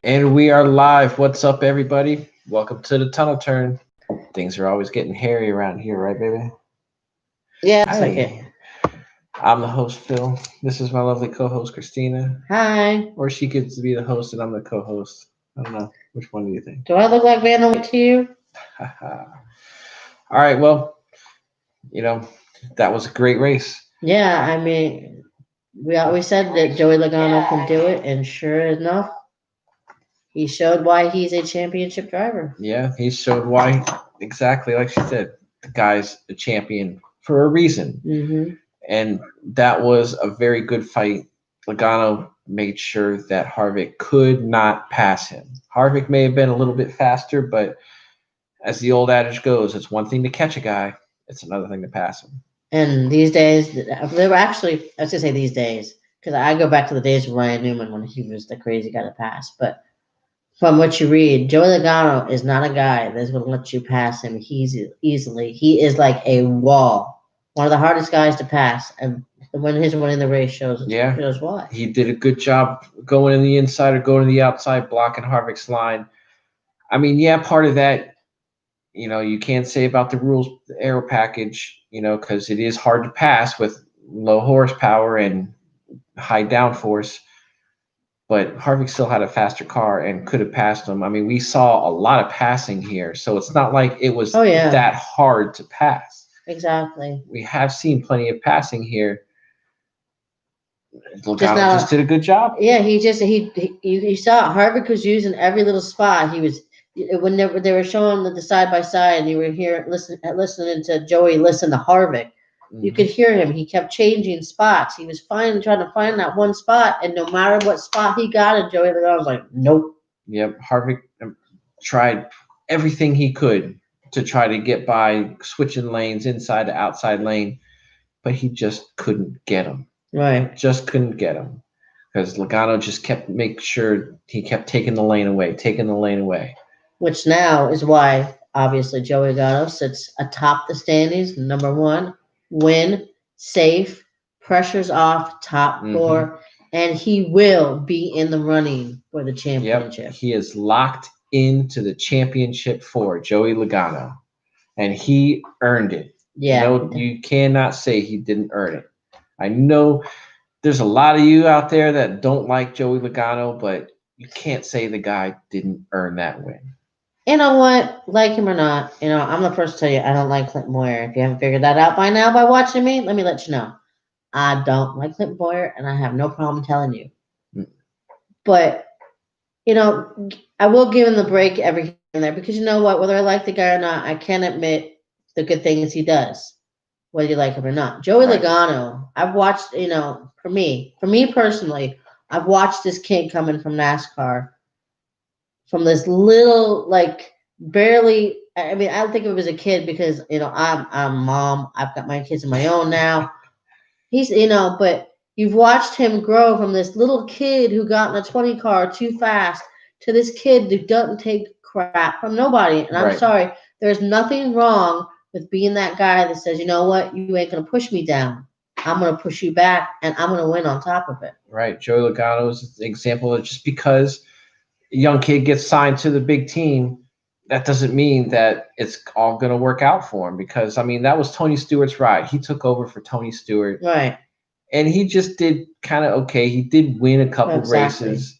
And we are live. What's up, everybody? Welcome to the Tunnel Turn. Things are always getting hairy around here, right, baby? Yeah, it's Hi. like it. I'm the host, Phil. This is my lovely co-host, Christina. Hi. Or she gets to be the host and I'm the co-host. I don't know. Which one do you think? Do I look like Vanna White to you? All right. Well, that was a great race. Yeah, I mean, we always said that Joey Logano can do it, and sure enough, he showed why he's a championship driver. Yeah, he showed why. Exactly like she said. The guy's a champion for a reason. Mm-hmm. And that was a very good fight. Logano made sure that Harvick could not pass him. Harvick may have been a little bit faster, but as the old adage goes, it's one thing to catch a guy, it's another thing to pass him. And these days, they were actually, I was going to say these days, because I go back to the days of Ryan Newman when he was the crazy guy to pass. But from what you read, Joey Logano is not a guy that's going to let you pass him easily. He is like a wall, one of the hardest guys to pass. And when his winning the race shows why. He did a good job going in the inside or going to the outside, blocking Harvick's line. I mean, yeah, part of that, you can't say about the rules, the aero package, because it is hard to pass with low horsepower and high downforce. But Harvick still had a faster car and could have passed him. I mean, we saw a lot of passing here, so it's not like it was that hard to pass. Exactly. We have seen plenty of passing here. Logano just did a good job. Yeah, he saw Harvick was using every little spot. He was when they were showing the side by side, and you were listening to Joey listen to Harvick. You could hear him. He kept changing spots. He was trying to find that one spot, and no matter what spot he got it, Joey Logano was like, nope. Yep, Harvick tried everything he could to try to get by, switching lanes inside to outside lane, but he just couldn't get him. Right. Just couldn't get him because Logano just kept making sure he kept taking the lane away. Which now is why, obviously, Joey Logano sits atop the standings, number one, win, safe, pressure's off, top four, and he will be in the running for the championship. Yep, he is locked into the championship for Joey Logano, and he earned it. Yeah. You cannot say he didn't earn it. I know there's a lot of you out there that don't like Joey Logano, but you can't say the guy didn't earn that win. You know what? Like him or not, I'm the first to tell you I don't like Clinton Boyer. If you haven't figured that out by now by watching me, let me let you know. I don't like Clinton Boyer, and I have no problem telling you. But, I will give him the break every here and there because you know what? Whether I like the guy or not, I can admit the good things he does, whether you like him or not. Joey Logano, I've watched, for me personally, I've watched this kid coming from NASCAR from this little, barely, I mean, I don't think of him as a kid because, I'm a mom. I've got my kids of my own now. He's, but you've watched him grow from this little kid who got in a 20 car too fast to this kid who doesn't take crap from nobody. And I'm sorry, there's nothing wrong with being that guy that says, you know what, you ain't going to push me down. I'm going to push you back, and I'm going to win on top of it. Right. Joey Logano is an example of just because a young kid gets signed to the big team, that doesn't mean that it's all going to work out for him because, I mean, that was Tony Stewart's ride. He took over for Tony Stewart. Right. And he just did kind of okay. He did win a couple races,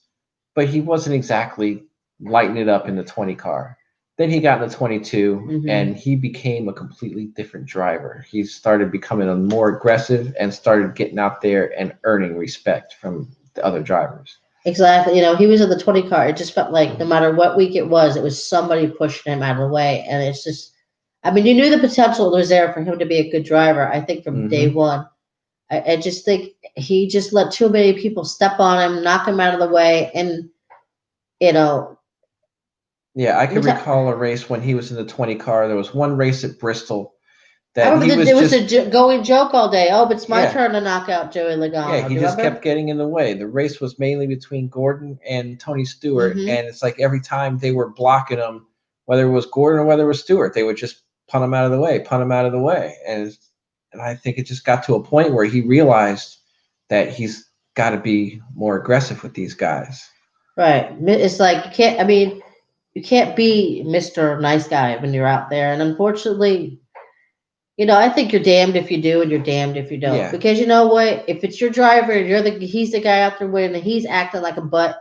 but he wasn't exactly lighting it up in the 20 car. Then he got in the 22, and he became a completely different driver. He started becoming more aggressive and started getting out there and earning respect from the other drivers. Exactly. He was in the 20 car. It just felt like no matter what week it was somebody pushing him out of the way. And it's just, I mean, you knew the potential was there for him to be a good driver, I think, from day one. I just think he just let too many people step on him, knock him out of the way. And, Yeah, I can recall a race when he was in the 20 car. There was one race at Bristol. I remember there was a going joke all day. Oh, but it's my turn to knock out Joey Logano. Yeah, he just kept getting in the way. The race was mainly between Gordon and Tony Stewart, and it's like every time they were blocking him, whether it was Gordon or whether it was Stewart, they would just punt him out of the way. And I think it just got to a point where he realized that he's got to be more aggressive with these guys. Right. It's like you can't. I mean, you can't be Mr. Nice Guy when you're out there, and unfortunately, I think you're damned if you do, and you're damned if you don't. Yeah, Because you know what? If it's your driver, and he's the guy out there winning, and he's acting like a butt,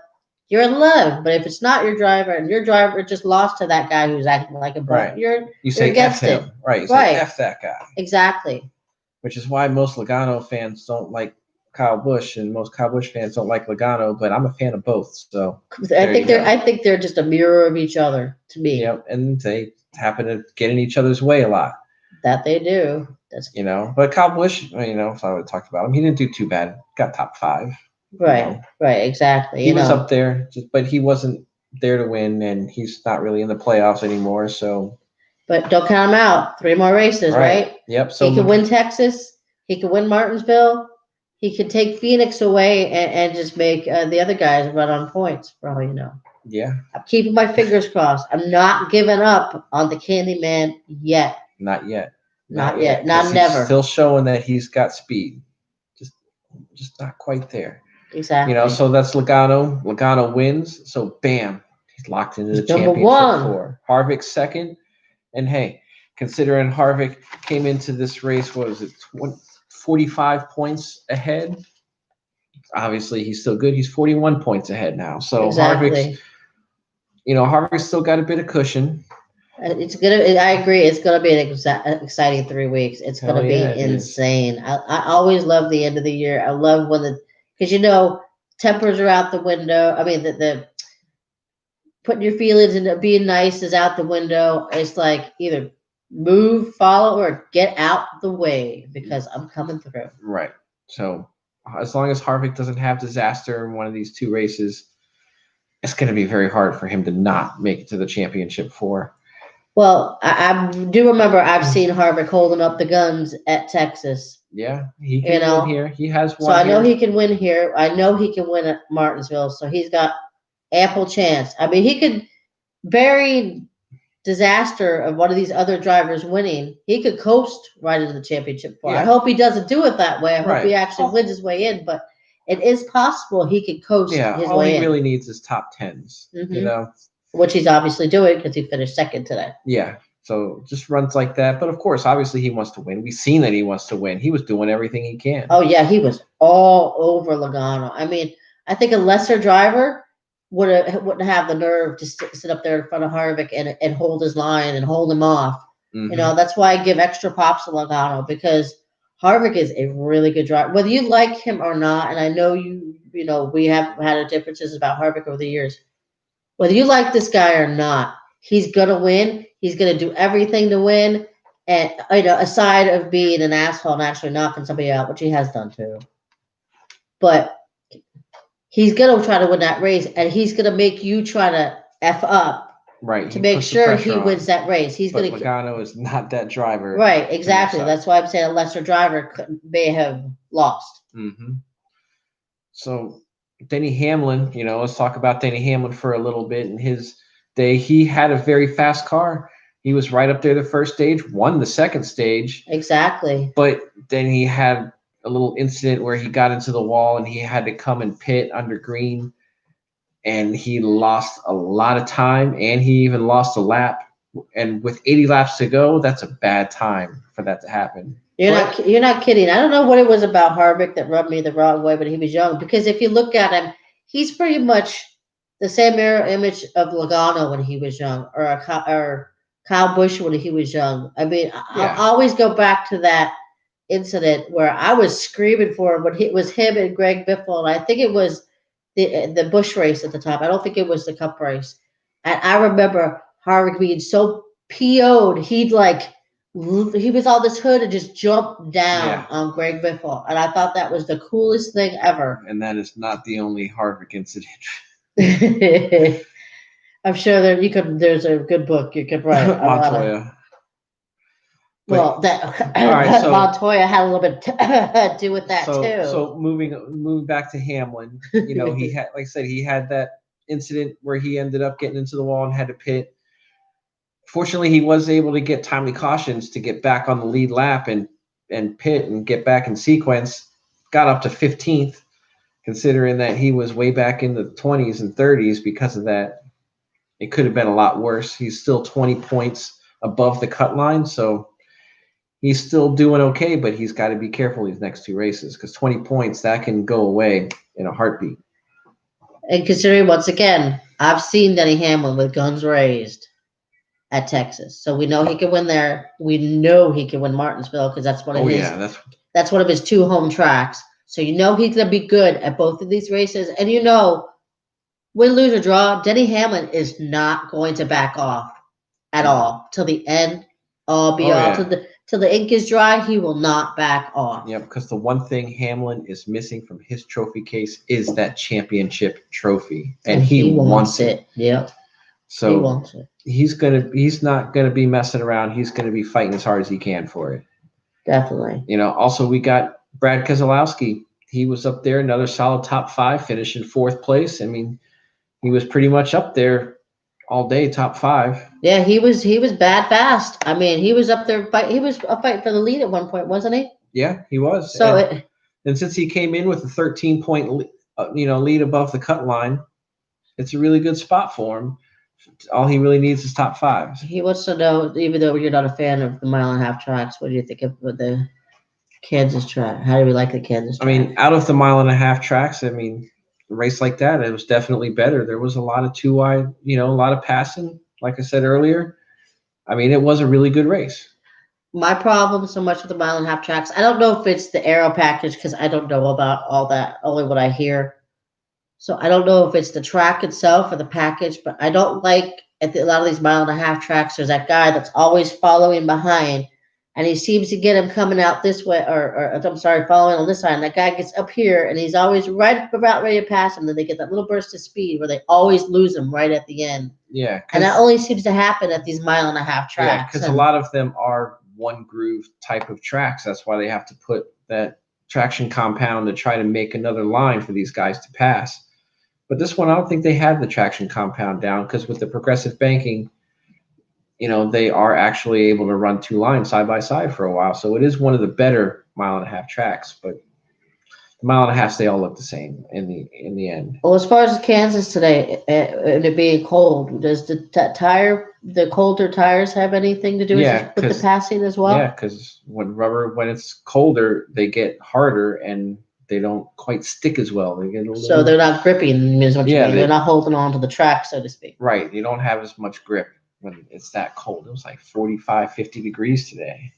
you're in love. But if it's not your driver, and your driver just lost to that guy who's acting like a butt, right. You you're say F against it. him, right? You say Right. F that guy, Exactly. which is why most Logano fans don't like Kyle Busch, and most Kyle Busch fans don't like Logano. But I'm a fan of both, so there you go. I think they're just a mirror of each other to me. Yep, and they happen to get in each other's way a lot. That they do. That's But Kyle Busch, if I would have talked about him, he didn't do too bad. Got top 5. right. Right. Exactly. He was up there, but he wasn't there to win, and he's not really in the playoffs anymore. So, but don't count him out. 3 more races, right? Yep. So he could win Texas. He could win Martinsville. He could take Phoenix away and just make the other guys run on points, for all you know. Yeah. I'm keeping my fingers crossed. I'm not giving up on the Candyman yet. Not yet. Not yet. Not never. He's still showing that he's got speed. Just not quite there. Exactly. So that's Logano. Logano wins. So bam, he's locked into the championship #1. 4. Harvick's second. And hey, considering Harvick came into this race, what was it, 45 points ahead? Obviously, he's still good. He's 41 points ahead now. So exactly. Harvick's still got a bit of cushion. It's gonna. I agree. It's gonna be an exciting 3 weeks. It's gonna be insane. I always love the end of the year. I love when because tempers are out the window. I mean the putting your feelings into being nice is out the window. It's like either move, follow, or get out the way because I'm coming through. Right. So as long as Harvick doesn't have disaster in one of these 2 races, it's going to be very hard for him to not make it to the championship 4. Well, I do remember I've seen Harvick holding up the guns at Texas. Yeah, he can win here. He has one. So I know he can win here. I know he can win at Martinsville. So he's got ample chance. I mean, he could bury disaster of one of these other drivers winning. He could coast right into the championship 4. Yeah. I hope he doesn't do it that way. I hope he actually wins his way in. But it is possible he could coast his way in. All he really needs is top 10s. Which he's obviously doing because he finished second today. Yeah. So just runs like that. But of course, obviously he wants to win. We've seen that he wants to win. He was doing everything he can. Oh, yeah. He was all over Logano. I mean, I think a lesser driver wouldn't have the nerve to sit up there in front of Harvick and hold his line and hold him off. Mm-hmm. That's why I give extra props to Logano because Harvick is a really good driver. Whether you like him or not, and I know we have had differences about Harvick over the years. Whether you like this guy or not, he's going to win. He's going to do everything to win. And, aside of being an asshole and actually knocking somebody out, which he has done too. But he's going to try to win that race, and he's going to make you try to F up. Right. To make sure he wins that race. But Logano is not that driver. Right, exactly. That's why I'm saying a lesser driver may have lost. Mm-hmm. So Denny Hamlin, let's talk about Denny Hamlin for a little bit. In his day, he had a very fast car. He was right up there the first stage, won the second stage. Exactly. But then he had a little incident where he got into the wall and he had to come and pit under green. And he lost a lot of time, and he even lost a lap. And with 80 laps to go, that's a bad time for that to happen. You're not kidding. I don't know what it was about Harvick that rubbed me the wrong way, but he was young. Because if you look at him, he's pretty much the same mirror image of Logano when he was young, or Kyle Busch when he was young. I mean, I always go back to that incident where I was screaming for him when it was him and Greg Biffle, and I think it was the Busch race at the time. I don't think it was the Cup race. And I remember Harvick being so PO'd, he was on this hood and just jumped down on Greg Biffle. And I thought that was the coolest thing ever. And that is not the only Harvick incident. I'm sure there's a good book you could write. Montoya. Well, Montoya had a little bit to do with that too. So moving back to Hamlin, he had, like I said, he had that incident where he ended up getting into the wall and had to pit. Fortunately, he was able to get timely cautions to get back on the lead lap and pit and get back in sequence. Got up to 15th, considering that he was way back in the 20s and 30s because of that. It could have been a lot worse. He's still 20 points above the cut line, so he's still doing okay, but he's got to be careful these next two races because 20 points, that can go away in a heartbeat. And considering, once again, I've seen Denny Hamlin with guns raised at Texas. So we know he can win there. We know he can win Martinsville because that's one of that's one of his 2 home tracks. So you know he's going to be good at both of these races. And you know, win, lose, or draw, Denny Hamlin is not going to back off at all till the end. Till the ink is dry, he will not back off. Yeah, because the one thing Hamlin is missing from his trophy case is that championship trophy, and he wants it. Yep. So he wants it. He's not gonna be messing around. He's gonna be fighting as hard as he can for it. Definitely. You know. Also, we got Brad Keselowski. He was up there, another solid top 5, finishing 4th place. I mean, he was pretty much up there all day, top 5. Yeah, he was bad fast. I mean, he was up there. He was a fight for the lead at one point, wasn't he? Yeah, he was. So and since he came in with a 13-point, lead above the cut line, it's a really good spot for him. All he really needs is top 5. He wants to know, even though you're not a fan of the mile-and-a-half tracks, what do you think of the Kansas track? How do we like the Kansas track? I mean, out of the mile-and-a-half tracks, I mean, a race like that, it was definitely better. There was a lot of 2-wide, a lot of passing, like I said earlier. I mean, it was a really good race. My problem so much with the mile-and-a-half tracks, I don't know if it's the aero package because I don't know about all that, only what I hear. So I don't know if it's the track itself or the package, but I don't like a lot of these mile-and-a-half tracks, there's that guy that's always following behind, and he seems to get him coming out this way, following on this side. And that guy gets up here, and he's always right about ready to pass him. Then they get that little burst of speed where they always lose him right at the end. Yeah. And that only seems to happen at these mile-and-a-half tracks. Yeah, because a lot of them are one groove type of tracks. That's why they have to put that traction compound to try to make another line for these guys to pass. But this one, I don't think they have the traction compound down because with the progressive banking, they are actually able to run 2 lines side by side for a while. So it is one of the better mile-and-a-half tracks, but the mile-and-a-half, they all look the same in the end. Well, as far as Kansas today, and it being cold, does the colder tires have anything to do with the passing as well? Yeah, because when it's colder, they get harder and they don't quite stick as well. They get so they're not gripping, is what you mean. They're not holding on to the track, so to speak. Right. You don't have as much grip when it's that cold. It was like 45, 50 degrees today.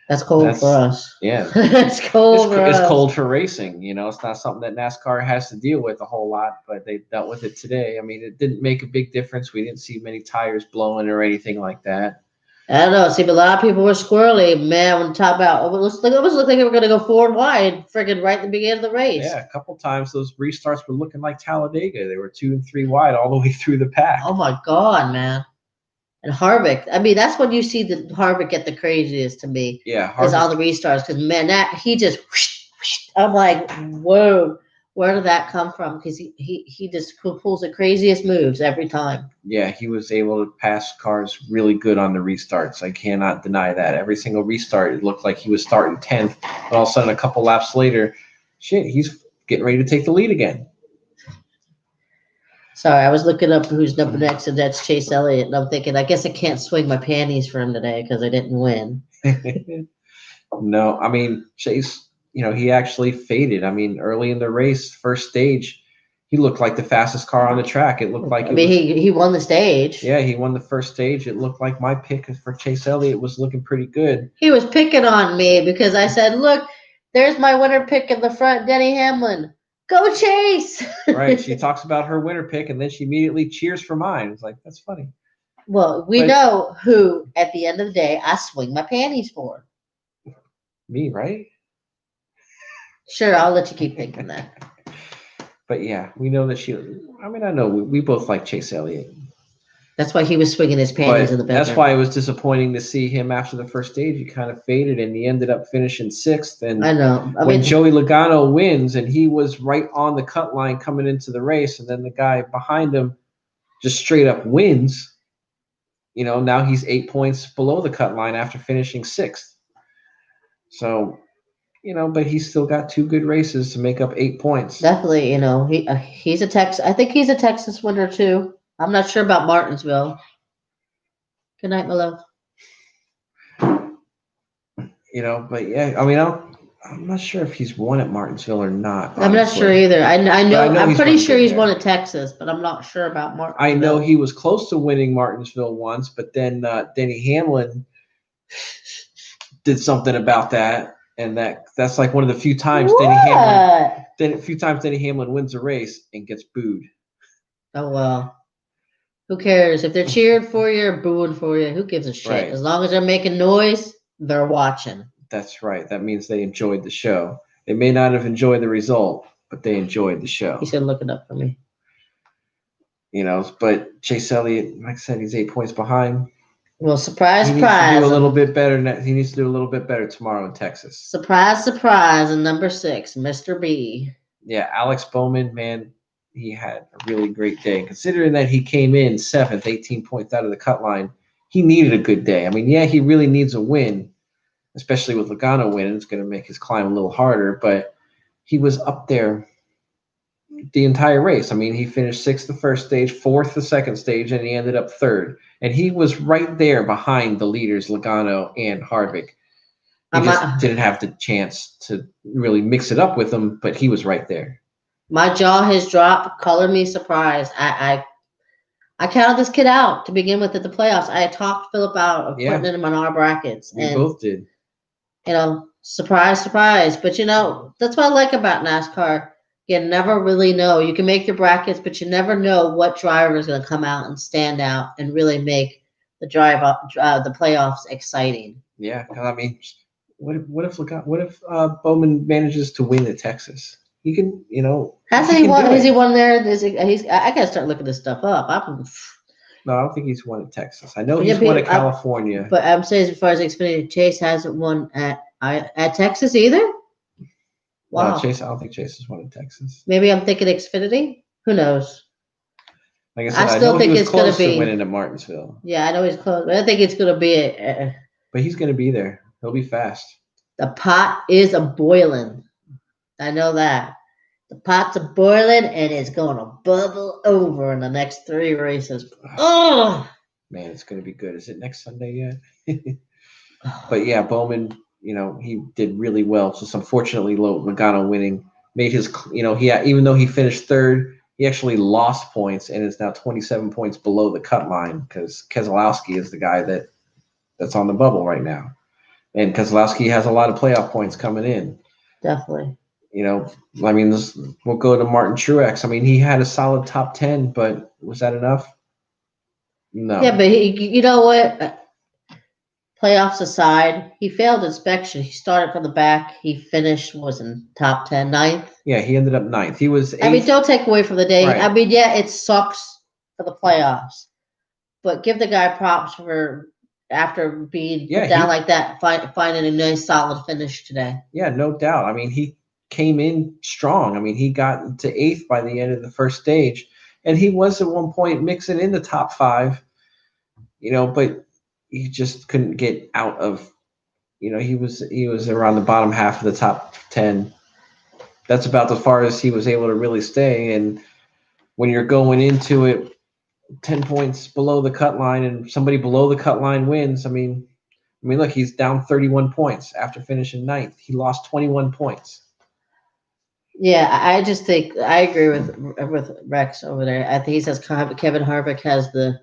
That's cold for us. Yeah. It's cold for us. It's cold for racing. It's not something that NASCAR has to deal with a whole lot, but they dealt with it today. I mean, it didn't make a big difference. We didn't see many tires blowing or anything like that. I don't know. See, but a lot of people were squirrely, man. When talk about it almost looked like they were going to go 4 wide, friggin' right at the beginning of the race. Yeah, a couple times those restarts were looking like Talladega. They were 2 and 3 wide all the way through the pack. Oh my God, man! And Harvick, I mean, that's when you see the Harvick get the craziest to me. Yeah, is all the restarts because man, he just. I'm like, whoa. Where did that come from? Because he just pulls the craziest moves every time. Yeah, he was able to pass cars really good on the restarts. I cannot deny that. Every single restart, it looked like he was starting 10th. But all of a sudden, a couple laps later, he's getting ready to take the lead again. Sorry, I was looking up who's number next, and that's Chase Elliott. And I'm thinking, I guess I can't swing my panties for him today because I didn't win. No, I mean, Chase... he actually faded. I mean, early in the race, first stage, he looked like the fastest car on the track. It looked like he won the stage. Yeah, he won the first stage. It looked like my pick for Chase Elliott was looking pretty good. He was picking on me because I said, look, there's my winner pick in the front, Denny Hamlin. Go Chase! Right. She talks about her winner pick, and then she immediately cheers for mine. It's like, that's funny. Well, we know who, at the end of the day, I swing my panties for. Me, right? Sure, I'll let you keep thinking that. But yeah, we know that I know we both like Chase Elliott. That's why he was swinging his panties in the bedroom. That's why it was disappointing to see him after the first stage. He kind of faded, and he ended up finishing 6th. And I know. When Joey Logano wins, and he was right on the cut line coming into the race, and then the guy behind him just straight up wins. Now he's 8 points below the cut line after finishing 6th. So... but he's still got 2 good races to make up 8 points. Definitely, he's a Texas. I think he's a Texas winner too. I'm not sure about Martinsville. Good night, my love. But yeah, I'm not sure if he's won at Martinsville or not. I'm not sure honestly. either. I know. I know I'm he's pretty run sure good he's there. won at Texas, but I'm not sure about Martinsville. I know he was close to winning Martinsville once, but then Denny Hamlin did something about that, and that's like one of the few times What? Denny Hamlin wins a race and gets booed. Oh well. Who cares if they're cheering for you or booing for you? Who gives a shit? Right. As long as they're making noise, they're watching. That's right. That means they enjoyed the show. They may not have enjoyed the result, but they enjoyed the show. He's gonna look it up for me. But Chase Elliott, like I said, he's 8 points behind. Well, surprise, He needs surprise. to do a little bit better. He needs to do a little bit better tomorrow in Texas. Surprise, surprise, and number 6, Mr. B. Yeah, Alex Bowman, man, he had a really great day. Considering that he came in 7th, 18 points out of the cut line, he needed a good day. I mean, yeah, he really needs a win, especially with Logano winning. It's going to make his climb a little harder, but he was up there the entire race. I mean, he finished 6th the first stage, 4th the second stage, and he ended up 3rd. And he was right there behind the leaders, Logano and Harvick. He just didn't have the chance to really mix it up with them, but he was right there. My jaw has dropped. Color me surprised. I counted this kid out to begin with at the playoffs. I had talked Philip out of putting him on our brackets. We both did. Surprise, surprise. But that's what I like about NASCAR. You never really know. You can make your brackets, but you never know what driver is going to come out and stand out and really make the the playoffs exciting. Yeah, I mean, what if Bowman manages to win at Texas? He can, Hasn't he won? Has he won there? I gotta start looking this stuff up. No, I don't think he's won at Texas. I know he's won at California. But I'm saying as far as Xfinity, Chase hasn't won at Texas either. Wow. No, Chase. I don't think Chase has won in Texas. Maybe I'm thinking Xfinity. Who knows? Like I said, I still think it's going to be winning at Martinsville. Yeah, I know he's close, but I think it's going to be but he's going to be there. He'll be fast. The pot is a boiling. I know that. The pot's a boiling, and it's going to bubble over in the next 3 races. Oh! Man, it's going to be good. Is it next Sunday yet? But yeah, Bowman, he did really well. Just unfortunately, Logano winning made his, even though he finished 3rd, he actually lost points and is now 27 points below the cut line because Keselowski is the guy that's on the bubble right now. And Keselowski has a lot of playoff points coming in. Definitely. I mean, we'll go to Martin Truex. I mean, he had a solid top 10, but was that enough? No. Yeah, but you know what? Playoffs aside, he failed inspection. He started from the back. He finished, was in top 10, 9th. Yeah, he ended up 9th. He was 8th. I mean, don't take away from the day. Right. I mean, yeah, it sucks for the playoffs. But give the guy props for after being put down like that, finding a nice solid finish today. Yeah, no doubt. I mean, he came in strong. I mean, he got to 8th by the end of the first stage, and he was at one point mixing in the top 5, but he just couldn't get out of, he was around the bottom half of the top 10. That's about as far as he was able to really stay. And when you're going into it 10 points below the cut line and somebody below the cut line wins, I mean, look, he's down 31 points after finishing 9th. He lost 21 points. Yeah, I just think I agree with Rex over there. I think he says Kevin Harvick has the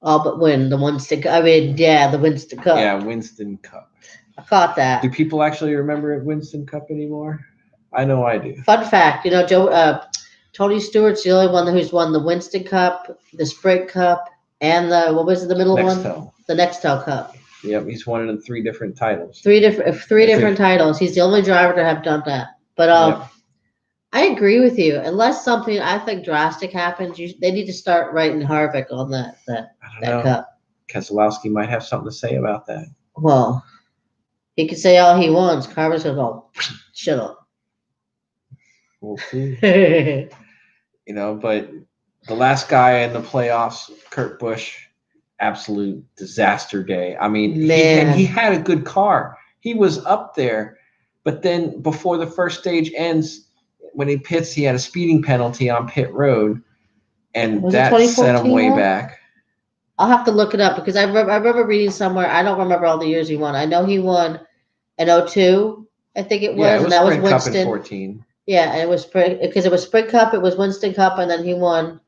all but win, the Winston Cup. I mean, yeah, the Winston Cup. Yeah, Winston Cup. I caught that. Do people actually remember Winston Cup anymore? I know I do. Fun fact, Tony Stewart's the only one who's won the Winston Cup, the Sprint Cup, and the middle one? The Nextel Cup. Yep, he's won it in 3 different titles. Three different titles. He's the only driver to have done that. But I agree with you. Unless something I think drastic happens, they need to start writing Harvick on that cup. Keselowski might have something to say about that. Well, he can say all he wants. Harvick's gonna go, shut up. We'll see. But the last guy in the playoffs, Kurt Busch, absolute disaster day. I mean, he had a good car. He was up there. But then before the first stage ends, when he pits, he had a speeding penalty on pit road, and Was it that set him 2014 way one? back. I'll have to look it up because I remember reading somewhere. I don't remember all the years he won. I know he won in 02, I think it was, Yeah, it and was that was Sprint Cup in Winston. 14. Yeah, and it was because it was Sprint Cup, it was Winston Cup, and then he won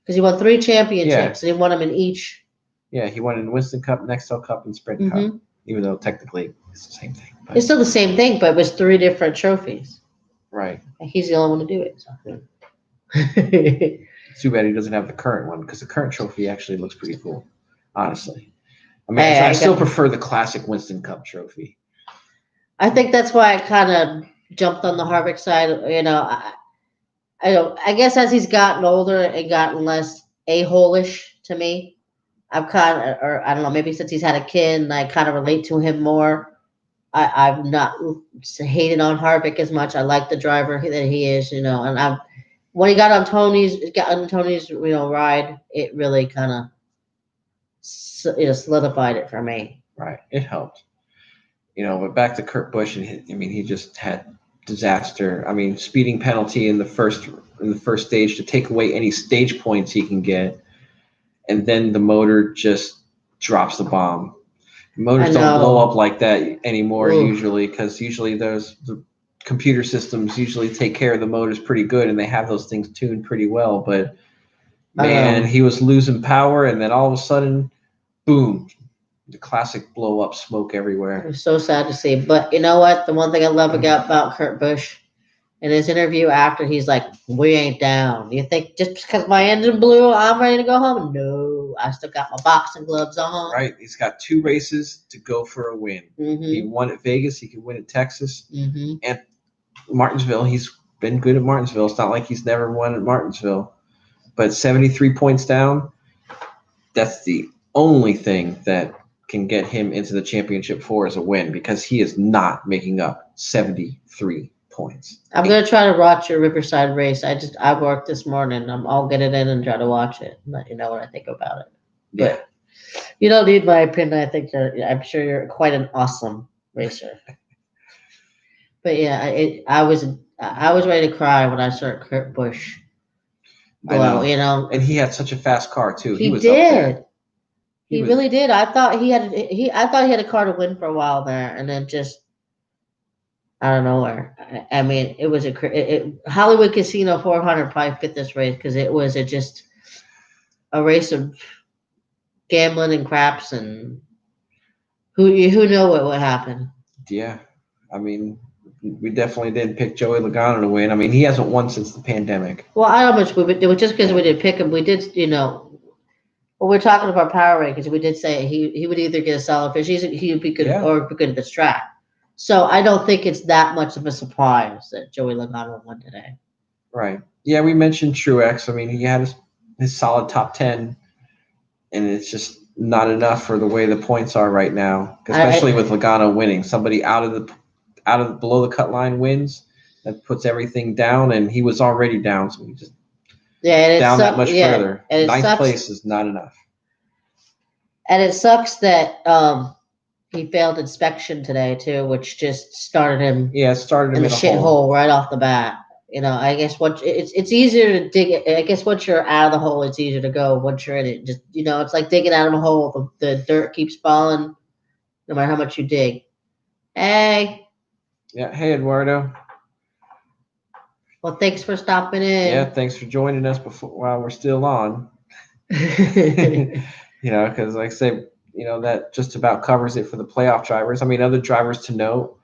because he won 3 championships, and he won them in each. Yeah, he won in Winston Cup, Nextel Cup, and Sprint Cup, even though technically it's the same thing. But. It's still the same thing, but it was 3 different trophies. Right. And he's the only one to do it. So. It's too bad he doesn't have the current one because the current trophy actually looks pretty cool, honestly. I mean, I still prefer the classic Winston Cup trophy. I think that's why I kind of jumped on the Harvick side. You know, I guess as he's gotten older and gotten less a-hole-ish to me, I've kind of, or I don't know, maybe since he's had a kid and I kind of relate to him more. I've not hated on Harvick as much. I like the driver that he is, you know, and when he got on Tony's ride, it really kind of solidified it for me. Right, it helped. You know, but back to Kurt Busch, and he just had disaster. I mean, speeding penalty in the first stage to take away any stage points he can get, and then the motor just drops the bomb. Motors don't blow up like that anymore usually, because usually the computer systems usually take care of the motors pretty good, and they have those things tuned pretty well. But man, he was losing power, and then all of a sudden, boom. The classic blow up, smoke everywhere. It was so sad to see. But you know what? The one thing I love about Kurt Busch, in his interview after, he's like, "We ain't down. You think just because my engine blew, I'm ready to go home? No, I still got my boxing gloves on." Right. He's got 2 races to go for a win. He won at Vegas. He could win at Texas. And Martinsville, he's been good at Martinsville. It's not like he's never won at Martinsville. But 73 points down, that's the only thing that can get him into the championship 4 as a win, because he is not making up 73 points. I'm going to try to watch your Riverside race. I worked this morning. I'll get it in and try to watch it and let you know what I think about it. Yeah. But you don't need my opinion. I'm sure you're quite an awesome racer. But yeah, I was ready to cry when I saw Kurt Busch blow, you know. And he had such a fast car too. He was did. Up there. He really did. I thought he had a car to win for a while there, and then just out of nowhere. I mean, it was Hollywood Casino 400 probably fit this race because it was just a race of gambling and craps, and who knew what would happen. Yeah, I mean, we definitely didn't pick Joey Logano to win. I mean, he hasn't won since the pandemic. Well, I don't know much. It was just because we didn't pick him. We did, you know. Well, we're talking about power rankings. We did say he would either get a solid finish, he would be good, or be good at this track. So I don't think it's that much of a surprise that Joey Logano won today. Right. Yeah, we mentioned Truex. I mean, he had his solid top 10, and it's just not enough for the way the points are right now, especially with Logano winning. Somebody out of the below the cut line wins, that puts everything down, and he was already down, so he just down that much further. Ninth place is not enough. And it sucks that he failed inspection today too, which just started him. Yeah, it started him in the shithole right off the bat. You know, I guess it's easier to dig. I guess once you're out of the hole, it's easier to go. Once you're in it, just it's like digging out of a hole. The dirt keeps falling, no matter how much you dig. Hey. Yeah. Hey, Eduardo. Well, thanks for stopping in. Yeah, thanks for joining us while we're still on. Because like I say, that just about covers it for the playoff drivers. I mean, other drivers to note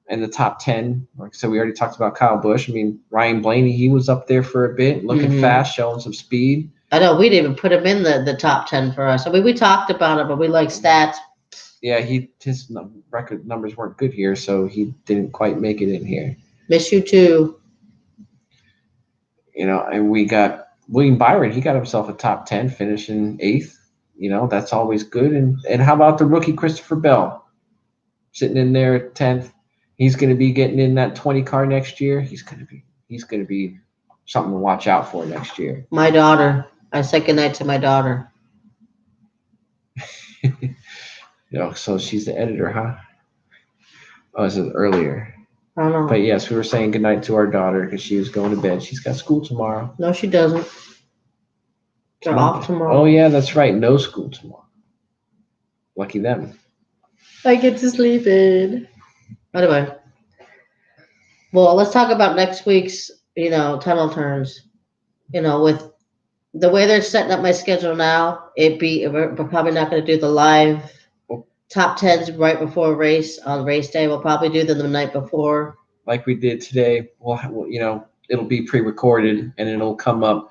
in the top 10, like I said, we already talked about Kyle Busch. I mean, Ryan Blaney, he was up there for a bit, looking fast, showing some speed. I know, we didn't even put him in the top 10 for us. I mean, we talked about it, but we like stats. Yeah, his record numbers weren't good here, so he didn't quite make it in here. Miss you too. And we got William Byron. He got himself a top 10, finishing 8th. That's always good. And how about the rookie Christopher Bell, sitting in there at 10th? He's going to be getting in that 20 car next year. He's going to be something to watch out for next year. My daughter. I said goodnight to my daughter. So she's the editor, huh? Oh, this is earlier. I don't know. But yes, we were saying goodnight to our daughter because she was going to bed. She's got school tomorrow. No, she doesn't. They're off tomorrow. Oh yeah, that's right. No school tomorrow. Lucky them. I get to sleep in. Anyway. Well, let's talk about next week's, tunnel turns. With the way they're setting up my schedule now, we're probably not going to do the live top tens right before a race on race day. We'll probably do them the night before. Like we did today. It'll be pre-recorded and it'll come up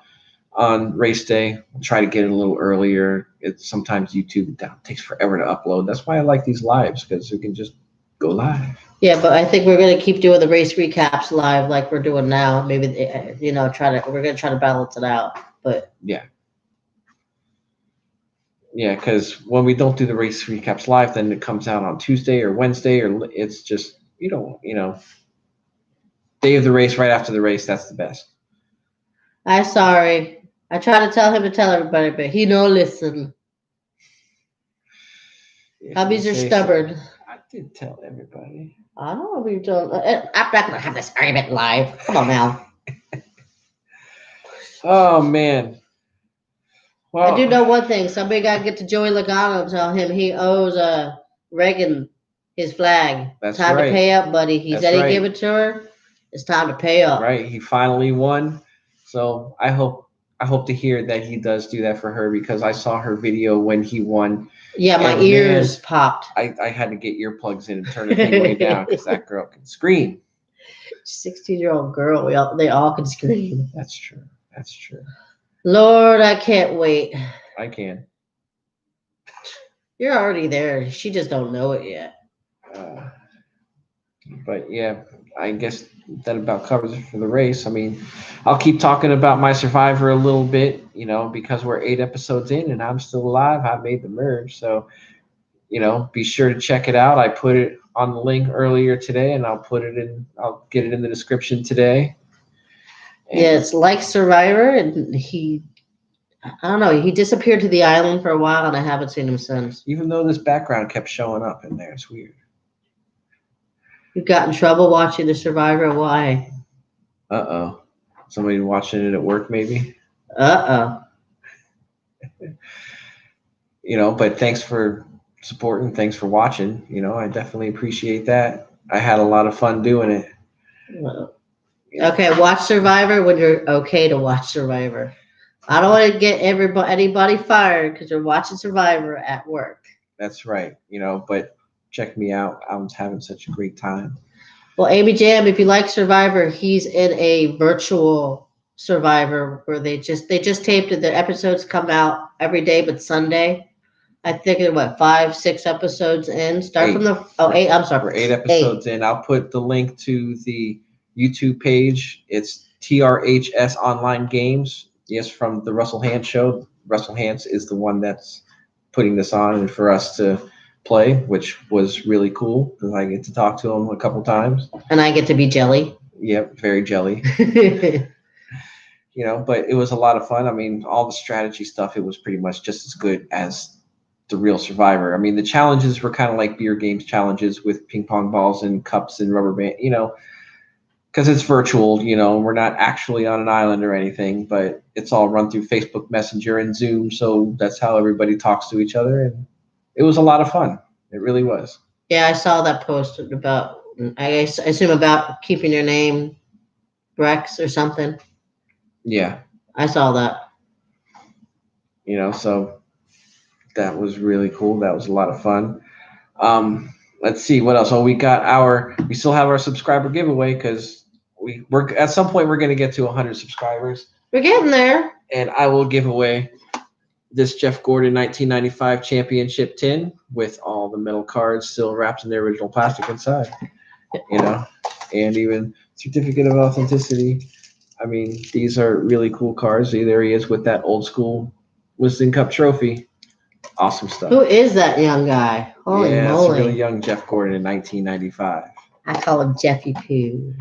on race day. We'll try to get it a little earlier. Sometimes YouTube takes forever to upload. That's why I like these lives, because we can just go live. Yeah, but I think we're going to keep doing the race recaps live like we're doing now. Maybe we're going to try to balance it out. But yeah, because when we don't do the race recaps live, then it comes out on Tuesday or Wednesday, or it's just day of the race right after the race. That's the best. I'm sorry. I try to tell him to tell everybody, but he no listen. Hubbies are stubborn. So. I did tell everybody. I don't know if you've done. I'm not going to have this argument live. Come on now. Oh, man. Well, I do know one thing. Somebody got to get to Joey Logano and tell him he owes Reagan his flag. That's time right. To pay up, buddy. He said he'd give it to her. It's time to pay up. Right. He finally won. So I hope to hear that he does do that for her, because I saw her video when he won. Yeah, my ears popped. I had to get earplugs in and turn the thing way down because that girl can scream. 16-year-old girl. They all can scream. That's true. Lord, I can't wait. I can. You're already there. She just don't know it yet. But yeah, I guess that about covers it for the race. I mean, I'll keep talking about my Survivor a little bit, because we're 8 episodes in and I'm still alive. I made the merge. So, be sure to check it out. I put it on the link earlier today, and I'll get it in the description today. And yeah, it's like Survivor, and I don't know, he disappeared to the island for a while, and I haven't seen him since. Even though this background kept showing up in there, it's weird. You got in trouble watching the Survivor? Why? Uh-oh. Somebody watching it at work, maybe? Uh-oh. But thanks for supporting. Thanks for watching. I definitely appreciate that. I had a lot of fun doing it. Well, okay, watch Survivor when you're okay to watch Survivor. I don't want to get anybody fired because you're watching Survivor at work. That's right. But check me out. I was having such a great time. Well, Amy Jam, if you like Survivor, he's in a virtual Survivor where they just taped it. The episodes come out every day but Sunday. I think they're 5-6 episodes in. Start 8. From 8. I'm sorry. We're 8 episodes in. I'll put the link to the YouTube page. It's TRHS Online Games. Yes, from the Russell Hantz show. Russell Hantz is the one that's putting this on and for us to play, which was really cool because I get to talk to him a couple times. And I get to be jelly. Yep, very jelly. But it was a lot of fun. I mean, all the strategy stuff, it was pretty much just as good as the real Survivor. I mean, the challenges were kind of like beer games challenges with ping pong balls and cups and rubber band, because it's virtual, we're not actually on an island or anything, but it's all run through Facebook Messenger and Zoom. So that's how everybody talks to each other. And it was a lot of fun. It really was. Yeah, I saw that post about, I assume about keeping your name Rex or something. Yeah. I saw that. So that was really cool. That was a lot of fun. Let's see what else. Oh, we still have our subscriber giveaway because we're at some point we're going to get to 100 subscribers. We're getting there. And I will give away this Jeff Gordon 1995 championship tin with all the metal cards still wrapped in their original plastic inside, and even certificate of authenticity. I mean, these are really cool cards. There he is with that old school Winston Cup trophy. Awesome stuff. Who is that young guy? Holy moly. It's a really young Jeff Gordon in 1995. I call him Jeffy Poo.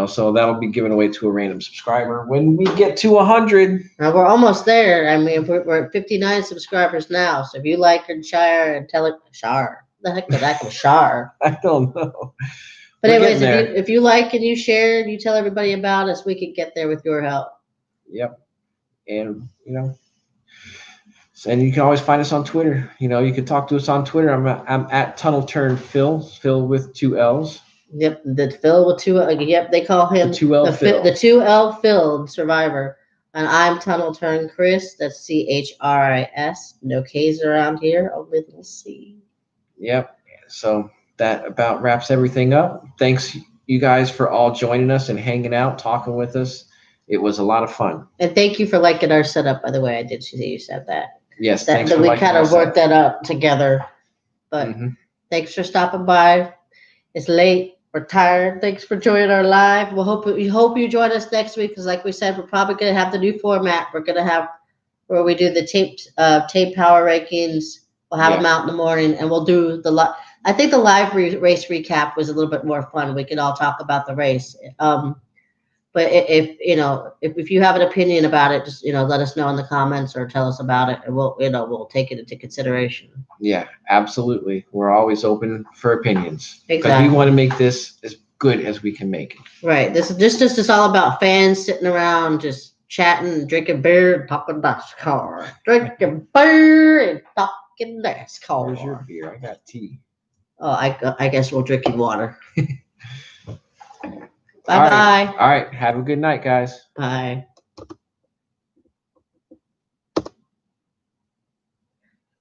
So that'll be given away to a random subscriber when we get to 100. Now we're almost there. I mean, we're at 59 subscribers now. So if you like Shire and tell it, Shire. The heck did that come Shire? I don't know. But We're anyways, getting there. if you like and you share and you tell everybody about us, we can get there with your help. Yep. And and you can always find us on Twitter. You can talk to us on Twitter. I'm at Tunnel Turn Phil with 2 L's. Yep, the Phil with two. Yep, they call him The 2L Phil. The 2L Phil Survivor. And I'm Tunnel Turn Chris. That's CHRIS. No K's around here. Only little C. Yep. So that about wraps everything up. Thanks, you guys, for all joining us and hanging out, talking with us. It was a lot of fun. And thank you for liking our setup, by the way. I did see you said that. Yes, that, thanks that for we liking kind our of worked setup. that out together. But thanks for stopping by. It's late. We're tired. Thanks for joining our live. We hope you join us next week because, like we said, we're probably going to have the new format. We're going to have where we do the tape power rankings. We'll have them out in the morning, and we'll do I think the live race recap was a little bit more fun. We could all talk about the race. But if you have an opinion about it, just let us know in the comments or tell us about it, and we'll take it into consideration. Yeah, absolutely. We're always open for opinions because Exactly. we want to make this as good as we can make it. Right. This is all about fans sitting around just chatting, drinking beer, and talking NASCAR. Drinking beer and talking NASCAR. Where's your beer? I got tea. Oh, I guess we'll drink water. Bye-bye. All right. Have a good night, guys. Bye.